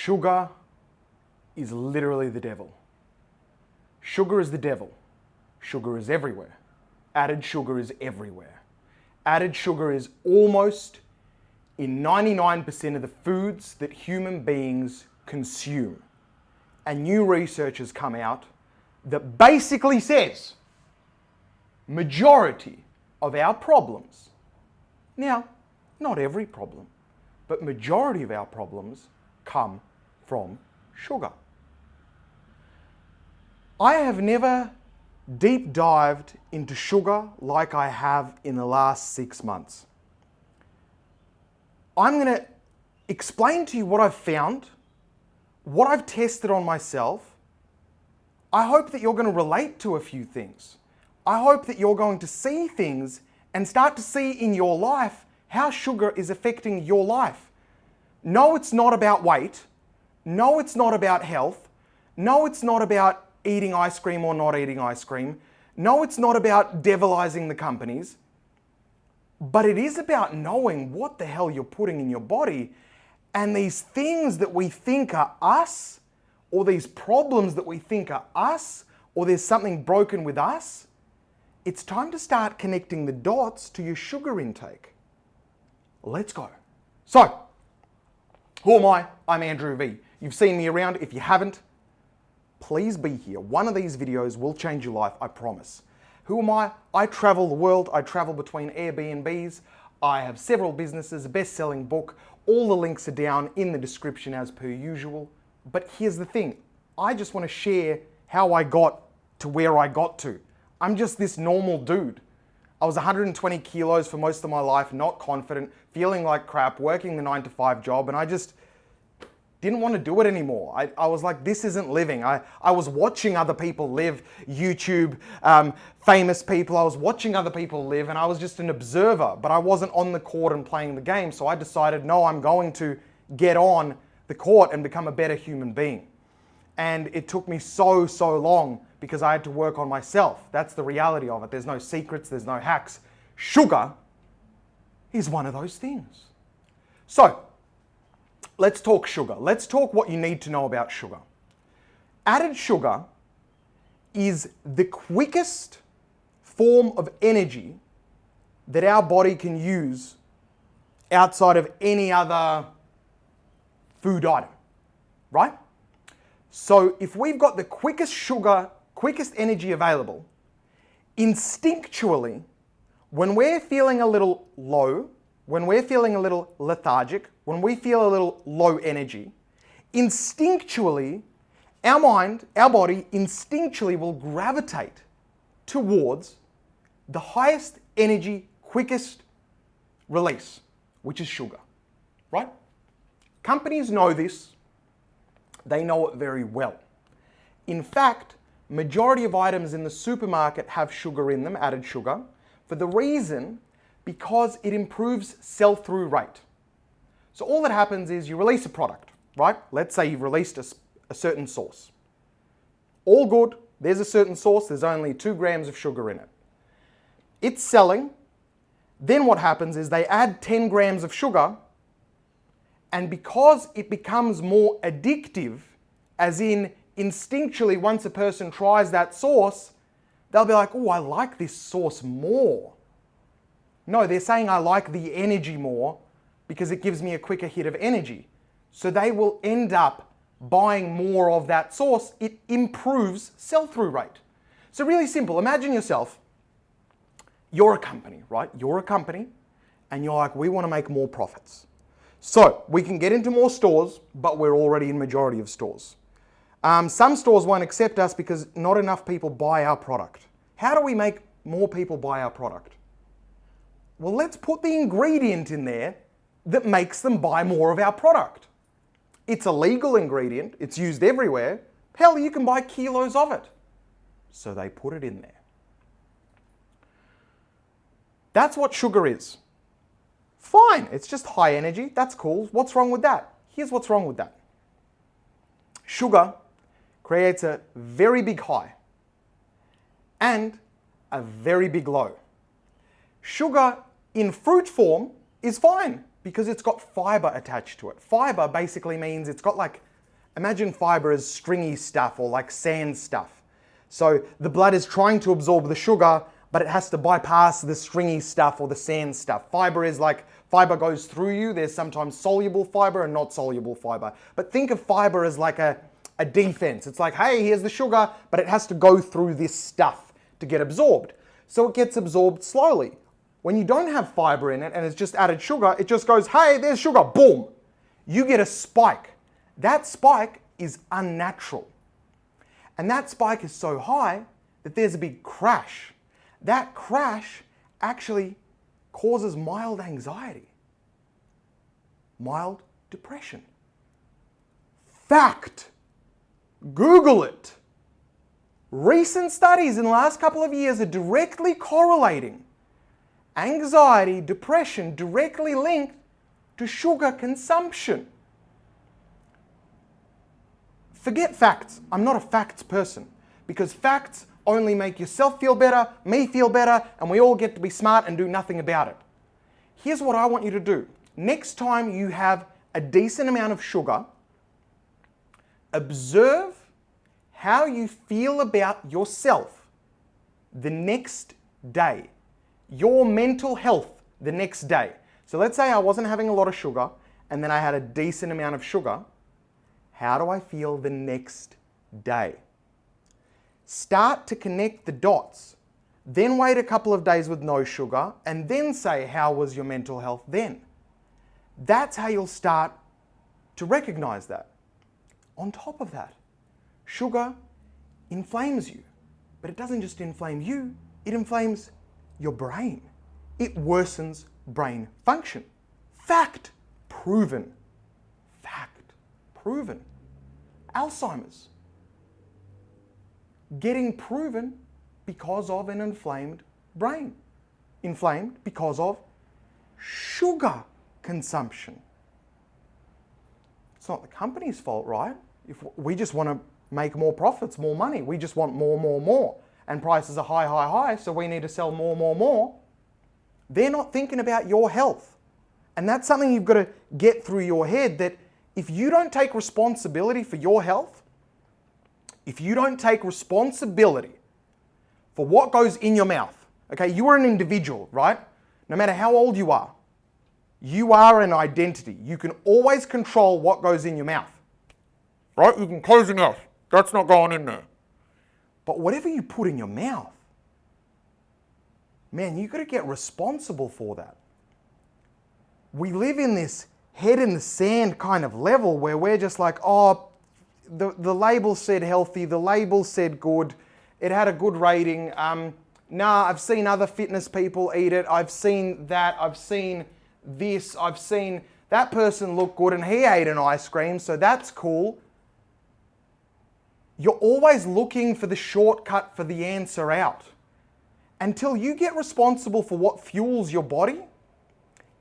Sugar is literally the devil. Sugar is the devil. Sugar is everywhere. Added sugar is everywhere. Added sugar is almost in 99% of the foods that human beings consume. And new research has come out that basically says majority of our problems, now, not every problem, but majority of our problems come from sugar. I have never deep dived into sugar like I have in the last 6 months. I'm going to explain to you what I've found, what I've tested on myself. I hope that you're going to relate to a few things. I hope that you're going to see things and start to see in your life how sugar is affecting your life. No, it's not about weight. No, it's not about health. No, it's not about eating ice cream or not eating ice cream. No, it's not about devilizing the companies. But it is about knowing what the hell you're putting in your body, and these things that we think are us, or these problems that we think are us, or there's something broken with us. It's time to start connecting the dots to your sugar intake. Let's go. So, who am I? I'm Andrew V. You've seen me around. If you haven't, please be here. One of these videos will change your life, I promise. Who am I? I travel the world. I travel between Airbnbs. I have several businesses, a best-selling book. All the links are down in the description as per usual. But here's the thing. I just want to share how I got to where I got to. I'm just this normal dude. I was 120 kilos for most of my life, not confident, feeling like crap, working the 9-to-5 job, and I just didn't want to do it anymore. I was like, this isn't living. I was watching other people live, YouTube, famous people. I was watching other people live, and I was just an observer, but I wasn't on the court and playing the game. So I decided, no, I'm going to get on the court and become a better human being. And it took me so long because I had to work on myself. That's the reality of it. There's no secrets, there's no hacks. Sugar is one of those things. So, let's talk sugar. Let's talk what you need to know about sugar. Added sugar is the quickest form of energy that our body can use outside of any other food item, right? So if we've got the quickest sugar, quickest energy available, instinctually, when we're feeling a little low, when we're feeling a little lethargic, when we feel a little low energy, instinctually, our mind, our body instinctually will gravitate towards the highest energy, quickest release, which is sugar, right? Companies know this. They know it very well. In fact, majority of items in the supermarket have sugar in them, added sugar, for the reason because it improves sell-through rate. So all that happens is you release a product, right? Let's say you've released a certain sauce. All good, there's a certain sauce, there's only 2 grams of sugar in it. It's selling. Then what happens is they add 10 grams of sugar, and because it becomes more addictive, as in instinctually once a person tries that sauce, they'll be like, oh, I like this sauce more. No, they're saying I like the energy more because it gives me a quicker hit of energy. So they will end up buying more of that sauce. It improves sell-through rate. So really simple. Imagine yourself, you're a company, right? You're a company and you're like, we want to make more profits. So we can get into more stores, but we're already in majority of stores. Some stores won't accept us because not enough people buy our product. How do we make more people buy our product? Well, let's put the ingredient in there that makes them buy more of our product. It's a legal ingredient. It's used everywhere. Hell, you can buy kilos of it. So they put it in there. That's what sugar is. Fine, it's just high energy. That's cool. What's wrong with that? Here's what's wrong with that. Sugar creates a very big high and a very big low. Sugar in fruit form is fine because it's got fiber attached to it. Fiber basically means it's got like Imagine fiber as stringy stuff or like sand stuff. So the blood is trying to absorb the sugar, but it has to bypass the stringy stuff or the sand stuff. Fiber is like, fiber goes through you. There's sometimes soluble fiber and not soluble fiber. But think of fiber as like a defense. It's like, hey, here's the sugar, but it has to go through this stuff to get absorbed. So it gets absorbed slowly. When you don't have fiber in it and it's just added sugar, it just goes, hey, there's sugar, boom. You get a spike. That spike is unnatural. And that spike is so high that there's a big crash. That crash actually causes mild anxiety, mild depression. Fact. Google it. Recent studies in the last couple of years are directly correlating anxiety, depression, directly linked to sugar consumption. Forget facts. I'm not a facts person because facts only make yourself feel better, me feel better, and we all get to be smart and do nothing about it. Here's what I want you to do. Next time you have a decent amount of sugar, observe how you feel about yourself the next day, your mental health the next day. So let's say I wasn't having a lot of sugar and then I had a decent amount of sugar. How do I feel the next day? Start to connect the dots. Then wait a couple of days with no sugar and then say, how was your mental health then? That's how you'll start to recognize that. On top of that, sugar inflames you, but it doesn't just inflame you, it inflames your brain. It worsens brain function. Fact. Proven. Fact. Proven. Alzheimer's. Getting proven because of an inflamed brain. Inflamed because of sugar consumption. It's not the company's fault, right? If we just want to make more profits, more money. We just want more. And prices are high, so we need to sell more. They're not thinking about your health. And that's something you've got to get through your head, that if you don't take responsibility for your health, if you don't take responsibility for what goes in your mouth, okay, you are an individual, right? No matter how old you are an identity. You can always control what goes in your mouth, right? You can close your mouth. That's not going in there. But whatever you put in your mouth, man, you've got to get responsible for that. We live in this head in the sand kind of level where we're just like, oh, the label said healthy, the label said good, it had a good rating. I've seen other fitness people eat it. I've seen that. I've seen this. I've seen that person look good and he ate an ice cream, so that's cool. You're always looking for the shortcut for the answer out. Until you get responsible for what fuels your body,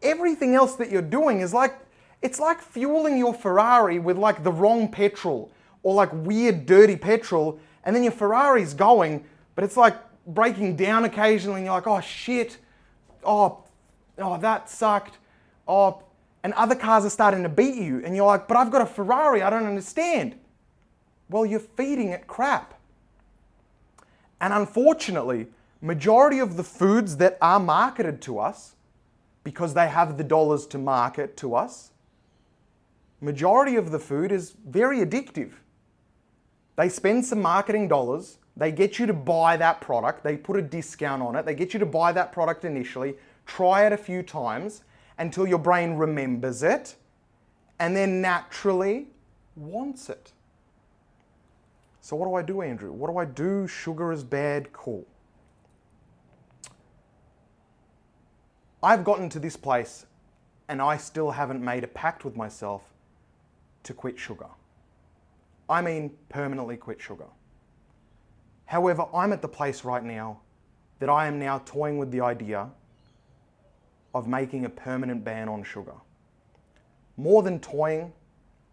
everything else that you're doing is like, it's like fueling your Ferrari with like the wrong petrol or like weird dirty petrol, and then your Ferrari's going, but it's like breaking down occasionally and you're like, oh shit, oh that sucked, and other cars are starting to beat you and you're like, but I've got a Ferrari, I don't understand. Well, you're feeding it crap. And unfortunately, majority of the foods that are marketed to us, because they have the dollars to market to us, majority of the food is very addictive. They spend some marketing dollars, they get you to buy that product, they put a discount on it, they get you to buy that product initially, try it a few times until your brain remembers it, and then naturally wants it. So what do I do, Andrew? What do I do? Sugar is bad, cool. I've gotten to this place and I still haven't made a pact with myself to quit sugar. I mean, permanently quit sugar. However, I'm at the place right now that I am now toying with the idea of making a permanent ban on sugar. More than toying,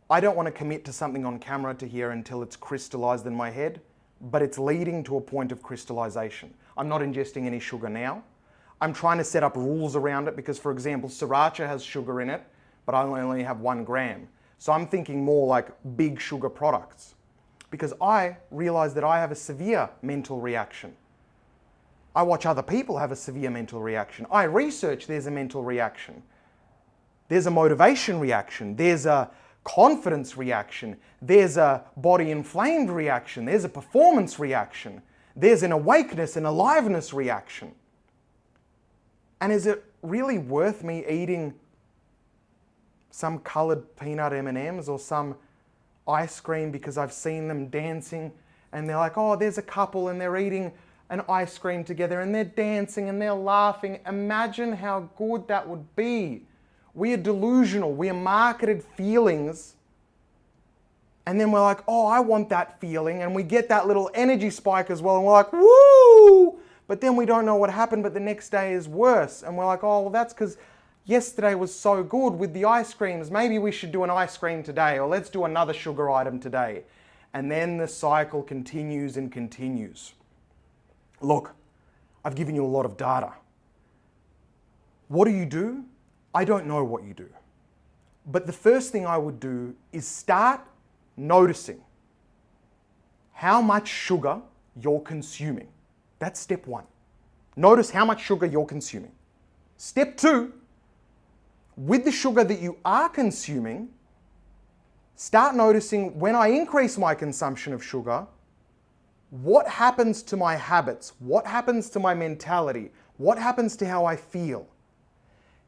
I don't want to commit to something on camera to here until it's crystallized in my head, but it's leading to a point of crystallization. I'm not ingesting any sugar now. I'm trying to set up rules around it because, for example, sriracha has sugar in it, but I only have 1 gram. So I'm thinking more like big sugar products, because I realize that I have a severe mental reaction. I watch other people have a severe mental reaction. I research there's a mental reaction. There's a motivation reaction. There's a confidence reaction. There's a body inflamed reaction. There's a performance reaction. There's an awakeness and aliveness reaction. And is it really worth me eating some colored peanut M&Ms or some ice cream because I've seen them dancing and they're like, oh, there's a couple and they're eating an ice cream together and they're dancing and they're laughing. Imagine how good that would be. We are delusional. We are marketed feelings. And then we're like, oh, I want that feeling. And we get that little energy spike as well. And we're like, woo! But then we don't know what happened, but the next day is worse. And we're like, oh, well, that's because yesterday was so good with the ice creams. Maybe we should do an ice cream today, or let's do another sugar item today. And then the cycle continues and continues. Look, I've given you a lot of data. What do? I don't know what you do. But the first thing I would do is start noticing how much sugar you're consuming. That's step one. Notice how much sugar you're consuming. Step two, with the sugar that you are consuming, start noticing when I increase my consumption of sugar, what happens to my habits? What happens to my mentality? What happens to how I feel?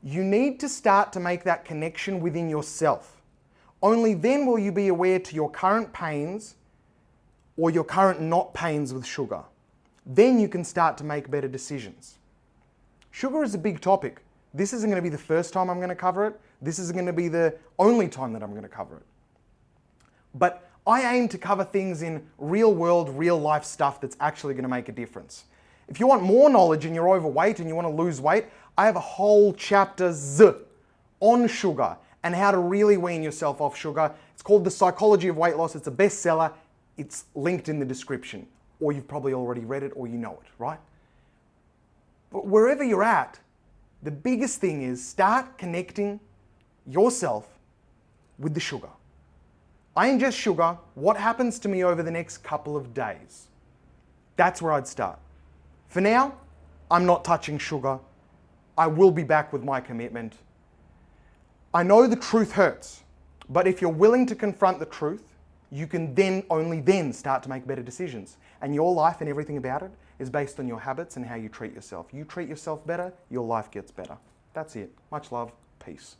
You need to start to make that connection within yourself. Only then will you be aware to your current pains or your current not pains with sugar. Then you can start to make better decisions. Sugar is a big topic. This isn't going to be the first time I'm going to cover it. This isn't going to be the only time that I'm going to cover it. But I aim to cover things in real world, real life stuff that's actually going to make a difference. If you want more knowledge and you're overweight and you want to lose weight, I have a whole chapter on sugar and how to really wean yourself off sugar. It's called The Psychology of Weight Loss. It's a bestseller. It's linked in the description. Or you've probably already read it or you know it, right? But wherever you're at, the biggest thing is start connecting yourself with the sugar. I ingest sugar. What happens to me over the next couple of days? That's where I'd start. For now, I'm not touching sugar. I will be back with my commitment. I know the truth hurts, but if you're willing to confront the truth, you can then, only then, start to make better decisions. And your life and everything about it is based on your habits and how you treat yourself. You treat yourself better, your life gets better. That's it. Much love. Peace.